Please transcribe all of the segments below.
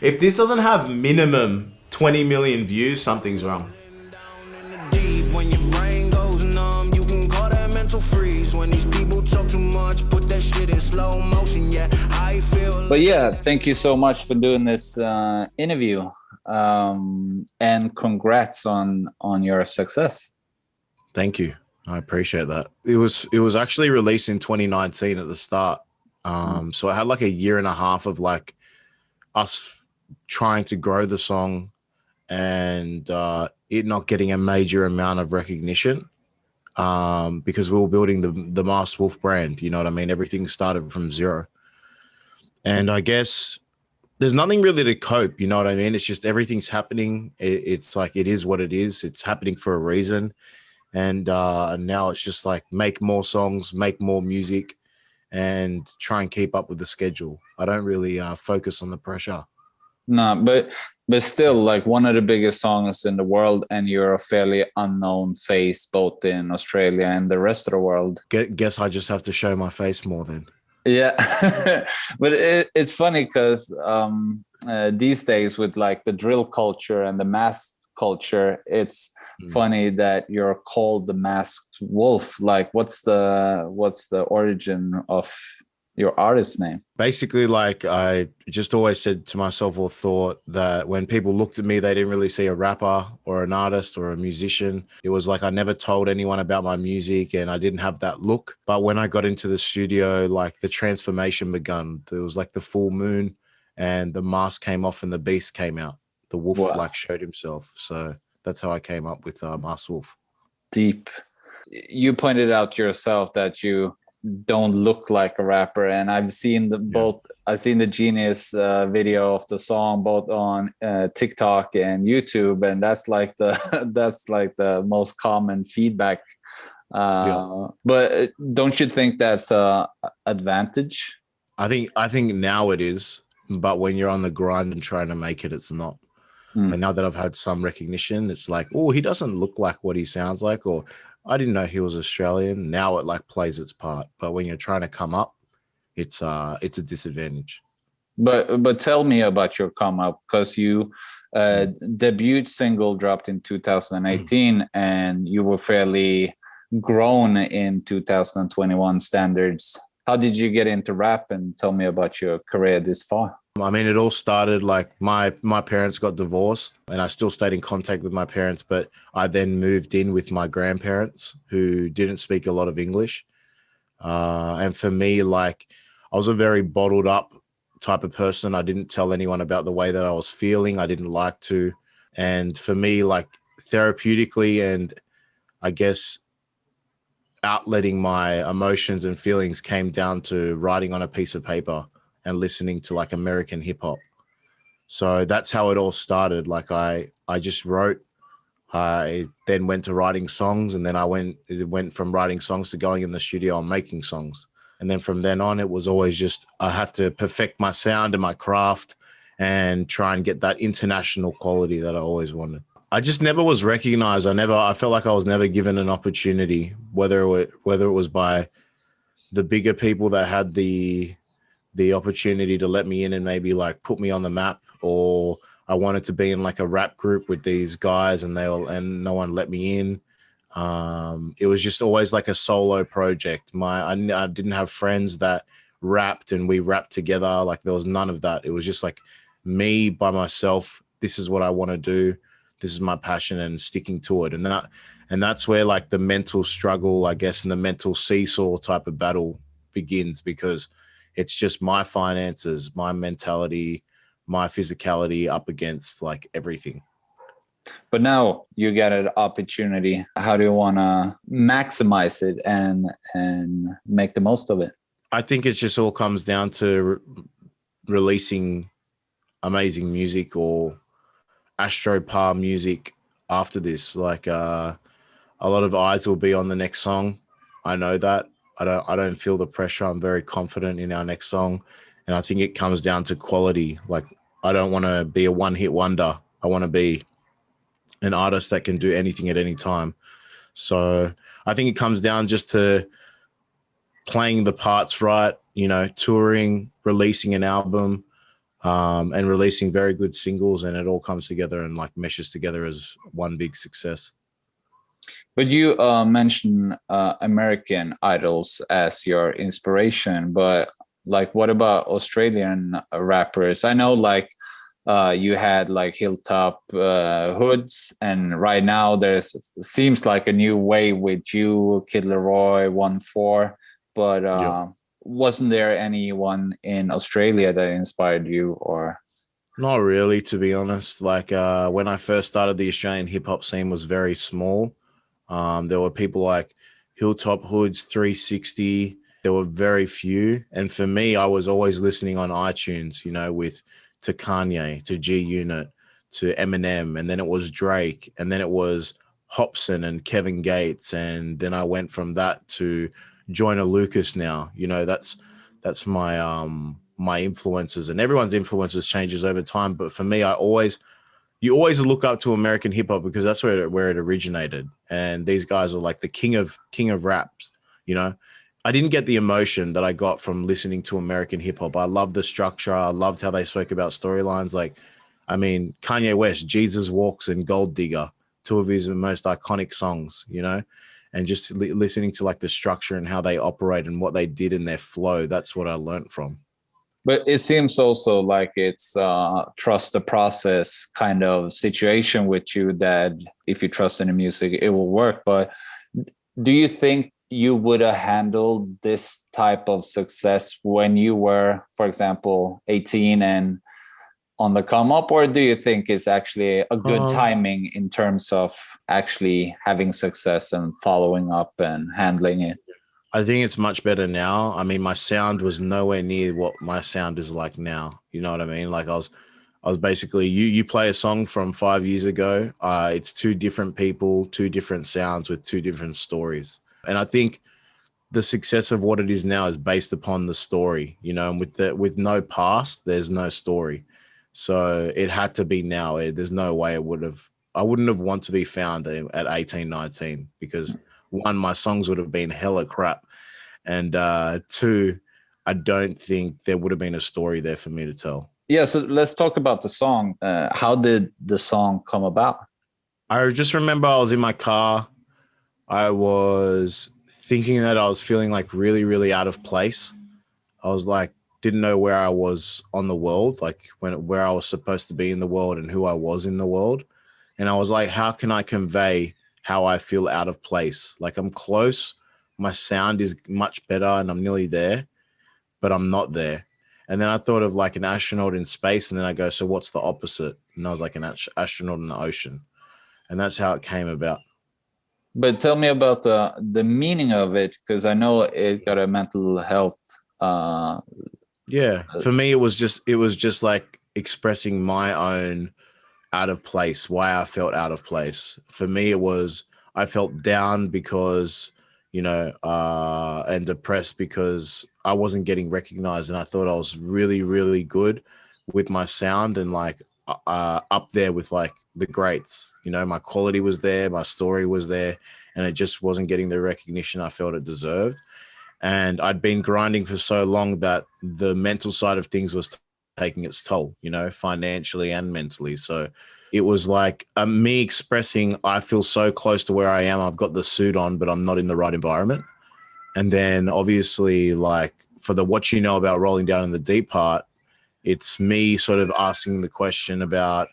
If this doesn't have minimum 20 million views, something's wrong. When your brain goes numb, you can call that mental freeze. When these people talk too much, put that shit in slow motion. Yeah, I feel. But yeah, thank you so much for doing this interview, and congrats on your success. Thank you. I appreciate that. It was actually released in 2019 at the start. So it had like a year and a half of like us trying to grow the song and it not getting a major amount of recognition because we were building the Masked Wolf brand. You know what I mean? Everything started from zero. And I guess there's nothing really to cope. You know what I mean? It's just everything's happening. It's like it is what it is. It's happening for a reason. And now it's just like make more songs, make more music, and try and keep up with the schedule. I don't really focus on the pressure. No, but still, like one of the biggest songs in the world, and you're a fairly unknown face both in Australia and the rest of the world. Guess I just have to show my face more then. Yeah, but it's funny because these days with like the drill culture and the masked culture, it's funny that you're called the Masked Wolf. Like, what's the origin of your artist name? Basically, like I just always said to myself or thought that when people looked at me, they didn't really see a rapper or an artist or a musician. It was like I never told anyone about my music and I didn't have that look. But when I got into the studio, like the transformation begun. There was like the full moon and the mask came off and the beast came out. The wolf like showed himself. So that's how I came up with Masked Wolf. Deep. You pointed out yourself that you don't look like a rapper, and I've seen I've seen the Genius video of the song both on TikTok and YouTube, and that's like the most common feedback. But don't you think that's a advantage? I think now it is, but when you're on the grind and trying to make it, it's not. And now that I've had some recognition, it's like, oh, he doesn't look like what he sounds like, or I didn't know he was Australian. Now it like plays its part. But when you're trying to come up, it's a disadvantage. But tell me about your come up, because you debut single dropped in 2018 and you were fairly grown in 2021 standards. How did you get into rap, and tell me about your career this far? I mean, it all started like my parents got divorced and I still stayed in contact with my parents, but I then moved in with my grandparents who didn't speak a lot of English. And for me, like I was a very bottled up type of person. I didn't tell anyone about the way that I was feeling. I didn't like to. And for me, like therapeutically and I guess outletting my emotions and feelings came down to writing on a piece of paper and listening to like American hip hop. So that's how it all started. Like I just wrote, I then went to writing songs, and then it went from writing songs to going in the studio and making songs. And then from then on, it was always just, I have to perfect my sound and my craft and try and get that international quality that I always wanted. I just never was recognized. I felt like I was never given an opportunity, whether it was by the bigger people that had the opportunity to let me in and maybe like put me on the map, or I wanted to be in like a rap group with these guys and no one let me in. It was just always like a solo project. I didn't have friends that rapped and we rapped together. Like there was none of that. It was just like me by myself. This is what I want to do. This is my passion, and sticking to it. And that's where like the mental struggle, I guess, and the mental seesaw type of battle begins, because it's just my finances, my mentality, my physicality up against like everything. But now you get an opportunity. How do you want to maximize it and make the most of it? I think it just all comes down to releasing amazing music or astro-par music after this. Like a lot of eyes will be on the next song. I know that. I don't feel the pressure. I'm very confident in our next song. And I think it comes down to quality. Like I don't want to be a one-hit wonder. I want to be an artist that can do anything at any time. So I think it comes down just to playing the parts right, you know, touring, releasing an album, and releasing very good singles, and it all comes together and like meshes together as one big success. But you mentioned American idols as your inspiration, but like what about Australian rappers? I know like you had like Hilltop Hoods, and right now there's seems like a new wave with you, Kid Leroy, 1-4, but wasn't there anyone in Australia that inspired you? Or Not really, to be honest. Like when I first started, the Australian hip hop scene was very small. There were people like Hilltop Hoods, 360. There were very few. And for me, I was always listening on iTunes, you know, to Kanye, to G Unit, to Eminem. And then it was Drake. And then it was Hopsin and Kevin Gates. And then I went from that to Joyner Lucas now. You know, that's my my influences, and everyone's influences changes over time. But for me, you always look up to American hip hop because that's where it originated. And these guys are like the king of raps, you know. I didn't get the emotion that I got from listening to American hip hop. I loved the structure. I loved how they spoke about storylines. Like, I mean, Kanye West, Jesus Walks and Gold Digger, two of his most iconic songs, you know, and just listening to like the structure and how they operate and what they did in their flow. That's what I learned from. but it seems also like it's trust the process kind of situation with you, that if you trust in the music, it will work. But do you think you would have handled this type of success when you were, for example, 18 and on the come up? Or do you think it's actually a good timing in terms of actually having success and following up and handling it? I think it's much better now. I mean, my sound was nowhere near what my sound is like now. You know what I mean? Like I was basically, you play a song from 5 years ago. It's two different people, two different sounds with two different stories. And I think the success of what it is now is based upon the story, you know, and with no past, there's no story. So it had to be now. There's no way I wouldn't have want to be found at 18, 19, because one, my songs would have been hella crap. And two, I don't think there would have been a story there for me to tell. Yeah, so let's talk about the song. How did the song come about? I just remember I was in my car. I was thinking that I was feeling like really, really out of place. I was like, didn't know where I was on the world, like where I was supposed to be in the world and who I was in the world. And I was like, how can I convey how I feel out of place? Like I'm close. My sound is much better and I'm nearly there, but I'm not there. And then I thought of like an astronaut in space. And then I go, so what's the opposite? And I was like an astronaut in the ocean. And that's how it came about. But tell me about the meaning of it, because I know it got a mental health. Yeah, for me, it was just like expressing my own out of place, why I felt out of place. For me, it was, I felt down because, you know, and depressed because I wasn't getting recognized. And I thought I was really, really good with my sound and like up there with like the greats. You know, my quality was there, my story was there, and it just wasn't getting the recognition I felt it deserved. And I'd been grinding for so long that the mental side of things was taking its toll, you know, financially and mentally. So it was like me expressing, I feel so close to where I am. I've got the suit on, but I'm not in the right environment. And then obviously, like for the what you know about rolling down in the deep part, it's me sort of asking the question about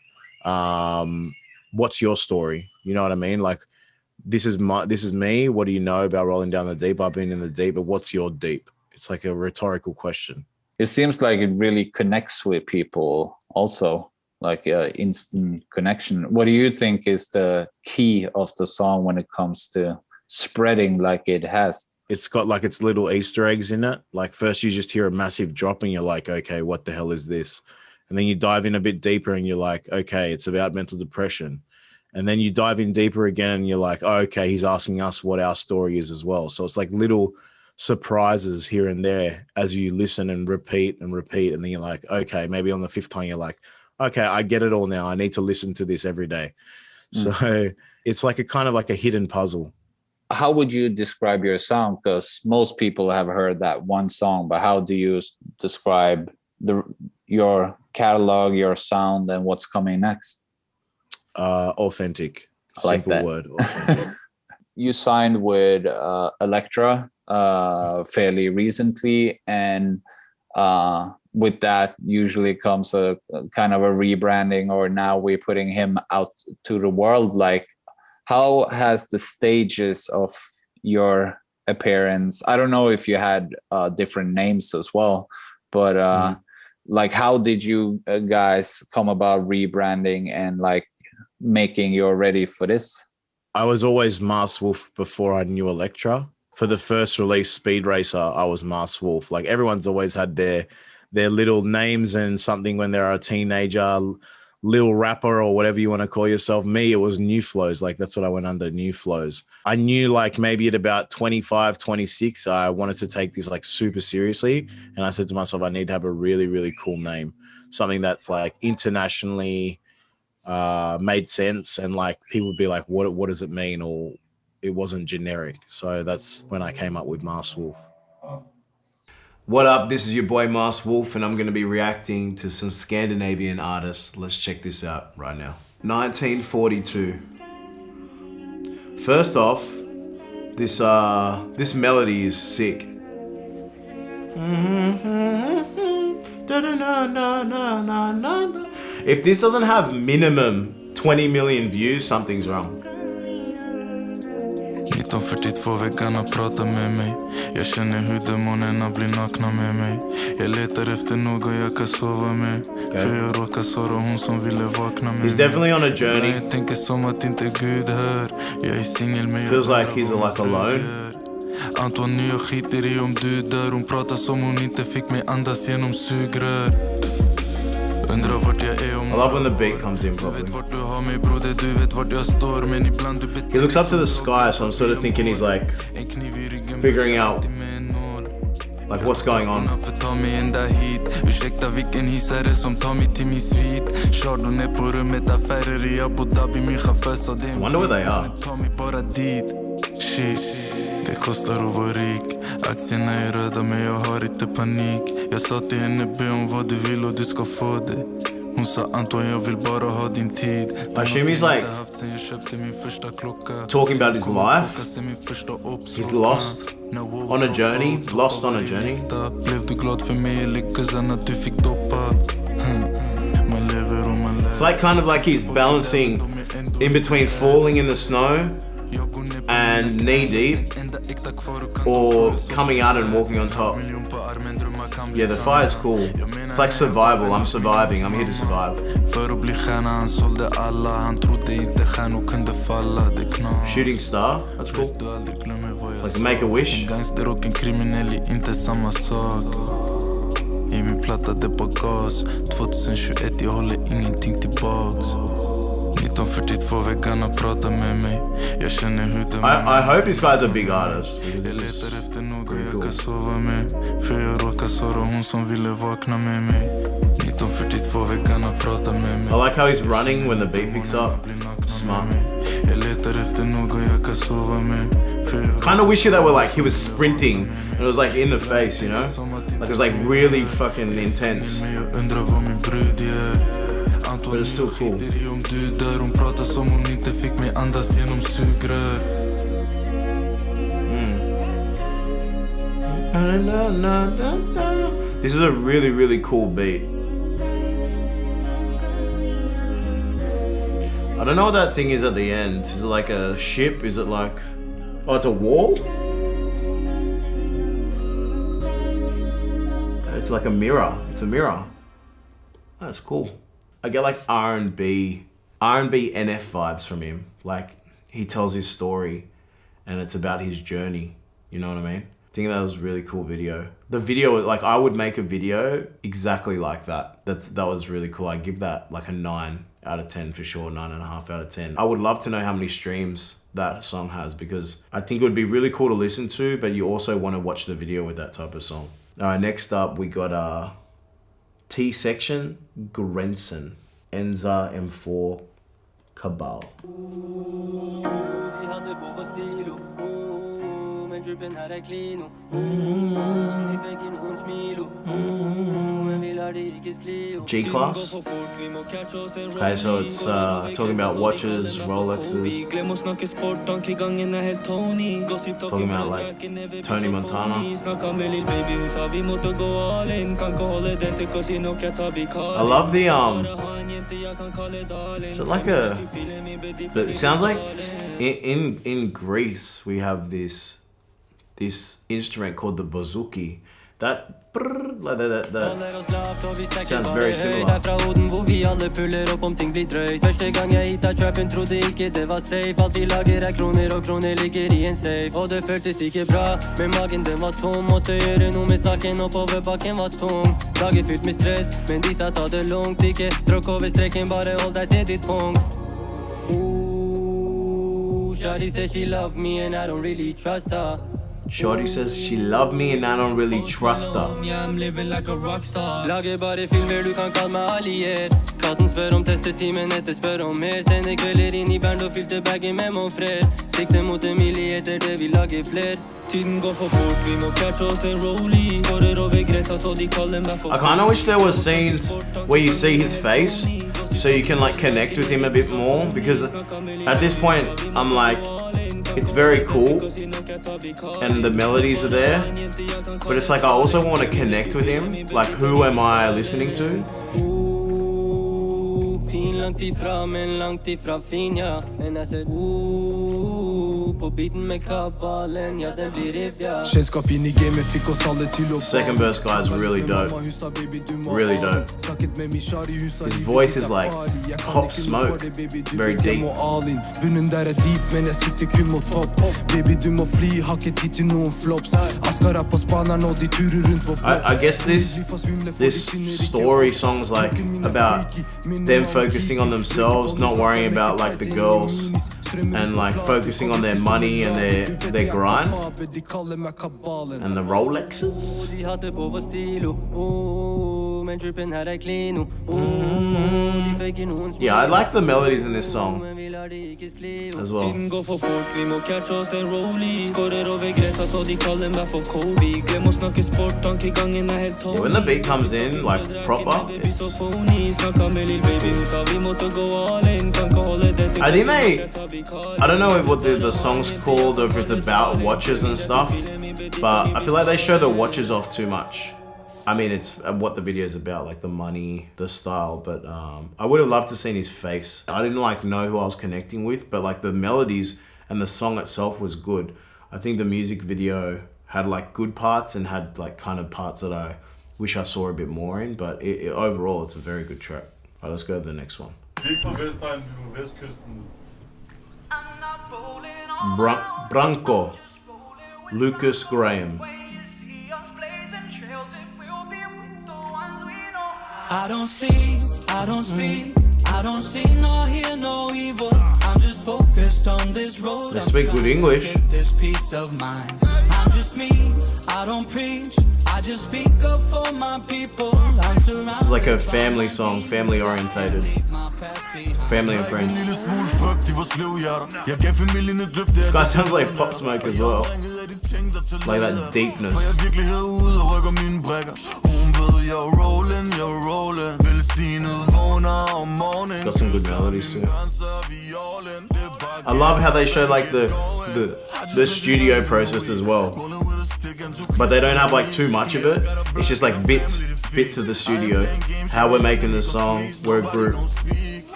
what's your story? You know what I mean? Like, this is me. What do you know about rolling down the deep? I've been in the deep, but what's your deep? It's like a rhetorical question. It seems like it really connects with people also, like instant connection. What do you think is the key of the song when it comes to spreading like it has? It's got like its little Easter eggs in it. Like first you just hear a massive drop and you're like, okay, what the hell is this? And then you dive in a bit deeper and you're like, okay, it's about mental depression. And then you dive in deeper again and you're like, oh, okay, he's asking us what our story is as well. So it's like little surprises here and there as you listen and repeat. And then you're like, okay, maybe on the fifth time you're like, okay, I get it all now. I need to listen to this every day. So it's like a kind of like a hidden puzzle. How would you describe your sound? Because most people have heard that one song, but how do you describe your catalog, your sound, and what's coming next? Authentic. I like Simple that. word. Authentic. You signed with Elektra fairly recently, and with that usually comes a kind of a rebranding, or now we're putting him out to the world. Like, how has the stages of your appearance, I don't know if you had different names as well, but like, how did you guys come about rebranding and like making you ready for this? I was always Mars Wolf before I knew Elektra. For the first release, Speed Racer, I was Mars Wolf. Like, everyone's always had their little names and something when they're a teenager, little rapper or whatever you want to call yourself. Me, it was New Flows. Like, that's what I went under, New Flows. I knew like maybe at about 25, 26, I wanted to take this like super seriously. And I said to myself, I need to have a really, really cool name. Something that's like internationally made sense, and like people would be like, what does it mean? Or it wasn't generic. So that's when I came up with Mars Wolf. What up? This is your boy Mars Wolf, and I'm going to be reacting to some Scandinavian artists. Let's check this out right now. 1942. First off, this melody is sick. If this doesn't have minimum 20 million views, something's wrong. 1942 väggarna pratar med mig. Jag känner hur demonerna blir nakna med mig. Jag letar efter något jag kan sova med. För jag råkar såra hon som ville vakna med mig. He's definitely on a journey. Jag tänker som att inte Gud hör. Jag är singel men jag feels like he's like alone. Ant Wan, jag skiter i om du dör. Hon pratar som hon inte fick mig andas genom sugrör. I love when the beat comes in properly. He looks up to the sky, so I'm sort of thinking he's like figuring out like what's going on. I wonder where they are. Det kostar att vara rik. Aktierna är röda men jag har inte panik. Jag sa till henne, be om vad du vill och du ska få det. Hon sa, Ant Wan, jag vill bara ha din tid. I assume he's like talking about his life. He's lost on a journey. Lost on a journey. Blev du glad för mig eller guzzan att du fick doppa? Man lever och man lär. It's like kind of like he's balancing in between falling in the snow and knee deep, or coming out and walking on top. Yeah, the fire's cool. It's like survival. I'm surviving. I'm here to survive. Shooting star. That's cool. Like make a wish. I min platta det på gas 2021, jag håller ingenting tillbaks 1942 väggarna pratar med mig. Jag känner hur det I hope this guy's a big artist. Jag letar efter något jag kan sova med. För jag råkar såra hon som ville vakna med mig 1942 väggarna pratar med mig. I like how he's running when the beat picks up. Smart. Jag letar efter något jag kan sova med. Kind of wish you that were like he was sprinting and it was like in the face, you know? Like it was like really fucking intense. But it's still cool. This is a really, really cool beat. I don't know what that thing is at the end. Is it like a ship? Is it like... Oh, it's a wall? It's like a mirror. It's a mirror. That's cool. I get like R&B NF vibes from him. Like he tells his story and it's about his journey. You know what I mean? I think that was a really cool video. The video, like I would make a video exactly like that. That was really cool. I give that like a 9 out of 10 for sure, 9.5 out of 10. I would love to know how many streams that song has because I think it would be really cool to listen to, but you also want to watch the video with that type of song. All right, next up we got T-section, Grensen, Enza M4, Cabal. G-Class. Okay, so it's talking about watches, Rolexes. Talking about like Tony Montana. I love the is it like a? It sounds like in Greece we have this instrument called the bouzouki. That sounds very similar. Shawty says she love me and I don't really trust her. Shorty says she love me and I don't really trust her. Yeah, I'm living like a rockstar. Lager bare filmer, du kan kalle meg allier. Katten spør om testetimen, etter spør om mer. Sender kvelder inn I Bernt og fylte bagen med monfrer. Sikter mot en millimeter, det vi lager fler. Tiden går for fort, vi må catche oss en rollie. Skårer over grensa, så de kaller meg for... I kinda wish there was scenes where you see his face, so you can like connect with him a bit more, because at this point, I'm like, it's very cool, and the melodies are there, but it's like I also want to connect with him. Like, who am I listening to? Langt ifra, men langt ifra fin, ja. Men jeg ser på biten med kabalen, ja, den blir rivd, ja. Kjennskap inn I gamet fikk oss alle til å Second verse guy is really dope. Really dope. His voice is like Pop Smoke. Very deep. Bunnen der deep, men jeg sikter kun mot topp. Baby, du må fly, har ikke tid til noen flops. Askar på spaneren, og de turer rundt vår I guess this story song's like about them focusing on themselves, not worrying about like the girls, and like focusing on their money and their grind and the Rolexes. Yeah, I like the melodies in this song as well. Yeah, when the beat comes in, like proper, I think I don't know what the song's called or if it's about watches and stuff, but I feel like they show the watches off too much. I mean, it's what the video is about, like the money, the style, but I would have loved to seen his face. I didn't like know who I was connecting with, but like the melodies and the song itself was good. I think the music video had like good parts and had like kind of parts that I wish I saw a bit more in, but overall it's a very good track. Alright, let's go to the next one. Branco Lukas Graham. I don't see, I don't speak, I don't see nor hear no evil. I'm just focused on this road. They speak good English. This peace of mind. I'm just me, I don't preach, I just speak up for my people. This is like a family song, family orientated. Family and friends. This guy sounds like Pop Smoke as well. Like that deepness. Got some good melodies too. I love how they show like the studio process as well, but they don't have like too much of it. It's just like bits of the studio, how we're making this song, we're a group,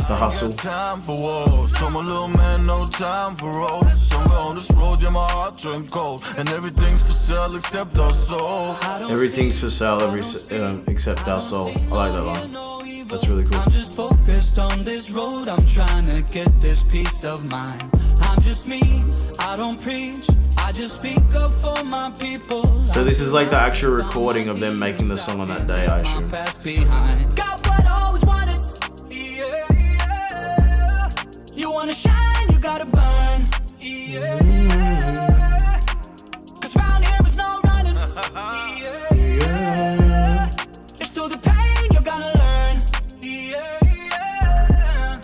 the hustle. Everything's for sale except our soul. Everything's for sale except our soul. I like that line. That's really cool. I'm just focused on this road. I'm trying to get this peace of mind. I'm just me, I don't preach, I just speak up for my people. So this is like the actual recording of them making the song on that day, I assume. Got what I always wanted. Yeah, yeah. You wanna shine, you gotta burn. Yeah, yeah. 'Cause round here is no running. Yeah, yeah. It's through the pain you're gonna learn. Yeah, yeah.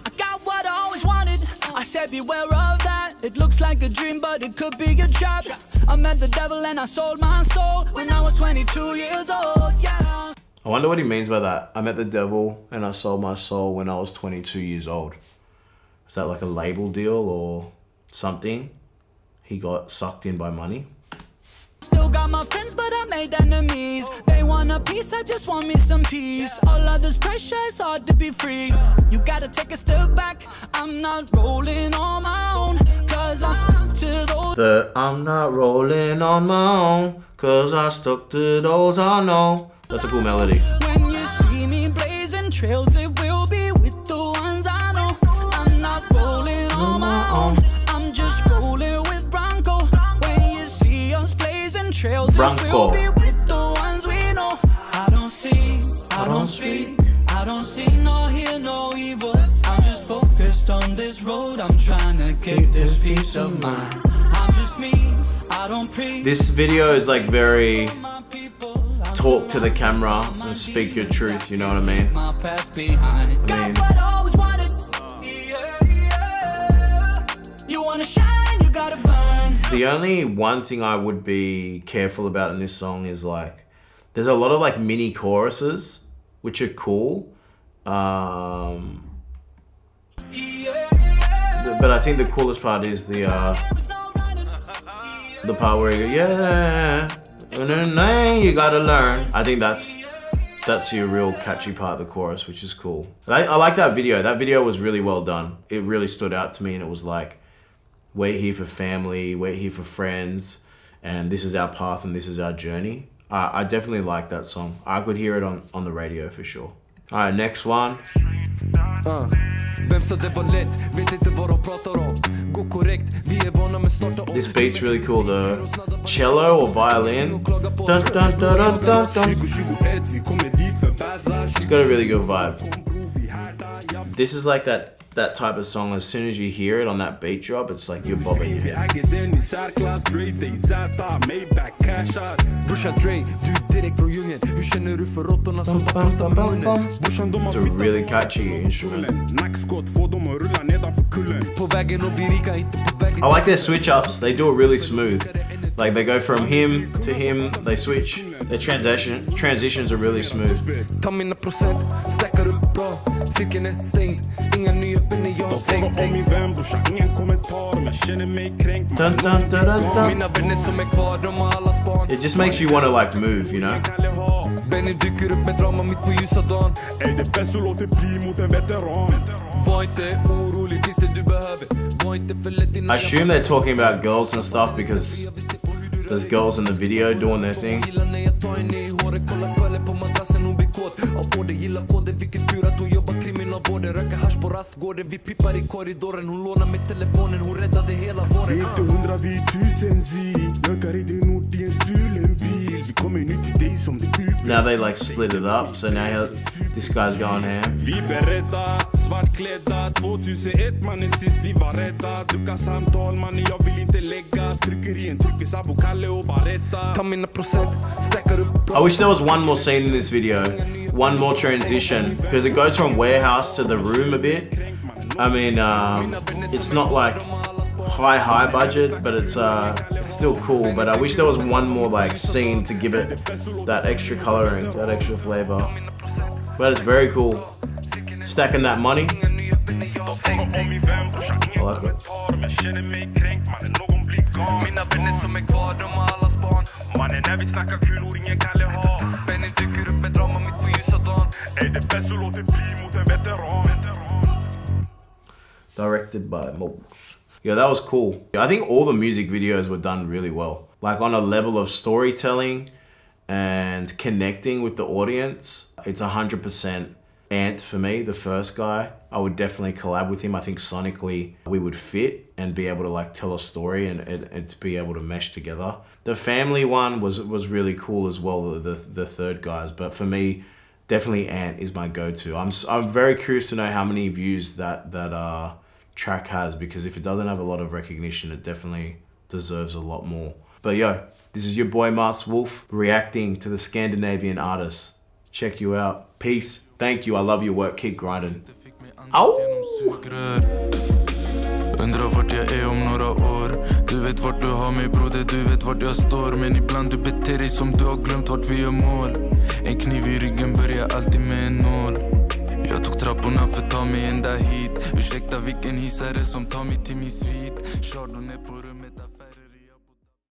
I got what I always wanted. I said beware of that. It looks like a dream, but it could be a trap. I met the devil and I sold my soul when I was 22 years old, yeah. I wonder what he means by that. I met the devil and I sold my soul when I was 22 years old. Is that like a label deal or something? He got sucked in by money? Still got my friends, but I made enemies. They want a piece, I just want me some peace. All others pressure, it's hard to be free. You gotta take a step back. I'm not rolling on my own, cause I stuck to those. I'm not rolling on my own, cause I stuck to those I know. That's a cool melody. When you see me blazing trails, it will be with the ones I know. I'm not rolling on my own, I'm just rolling with Branco. When you see us blazing trails, Branco. it will be with the ones we know. I don't see, I don't speak, I don't see nor hear no evil. I'm just focused on this road, I'm trying to get this peace of mind. I'm just me, I don't preach. This video is like very talk to the camera and speak your truth, you know what I mean? My past behind. Got what I always wanted. You wanna shine, you gotta burn. The only one thing I would be careful about in this song is like, there's a lot of like mini choruses, which are cool. But I think the coolest part is the part where you go, yeah, you gotta learn. I think that's your real catchy part of the chorus, which is cool. I like that video. That video was really well done. It really stood out to me, and it was like, we're here for family, we're here for friends, and this is our path and this is our journey. I definitely like that song. I could hear it on the radio for sure. All right, next one. This beat's really cool. The cello or violin. Dun, dun, dun, dun, dun, dun. It's got a really good vibe. This is like that type of song. As soon as you hear it on that beat drop, it's like you're bobbing. It's a really catchy instrument. I like their switch ups. They do it really smooth. Like they go from him to him, they switch. Their transitions are really smooth. Dun, dun, dun, dun, dun. It just makes you want to like move, you know? I assume they're talking about girls and stuff because there's girls in the video doing their thing. Now they like split it up, so now this guy's going ham. I wish there was one more scene in this video, one more transition, because it goes from warehouse to the room a bit. I mean, it's not like high budget, but it's still cool. But I wish there was one more like scene to give it that extra coloring, that extra flavor. But it's very cool. Stacking that money. I like it. Directed by Moles. Yeah, that was cool. I think all the music videos were done really well. Like on a level of storytelling and connecting with the audience, it's 100% Ant for me, the first guy. I would definitely collab with him. I think sonically we would fit and be able to like tell a story and to be able to mesh together. The family one was really cool as well, the third guys. But for me, definitely Ant is my go-to. I'm very curious to know how many views that track has, because if it doesn't have a lot of recognition, it definitely deserves a lot more. But yo, this is your boy Master Wolf reacting to the Scandinavian artists. Check you out. Peace. Thank you. I love your work. Keep grinding. Ow! Undrar vart jag är om några år. Du vet vart du har mig broder, du vet vart jag står. Men ibland du beter dig som du har glömt vart vi gör mål. En kniv i ryggen börjar alltid med en nål. Jag tog trapporna för att ta mig ända hit. Ursäkta vilken hiss är det som tar mig till min svit. Chardonnay på rummet.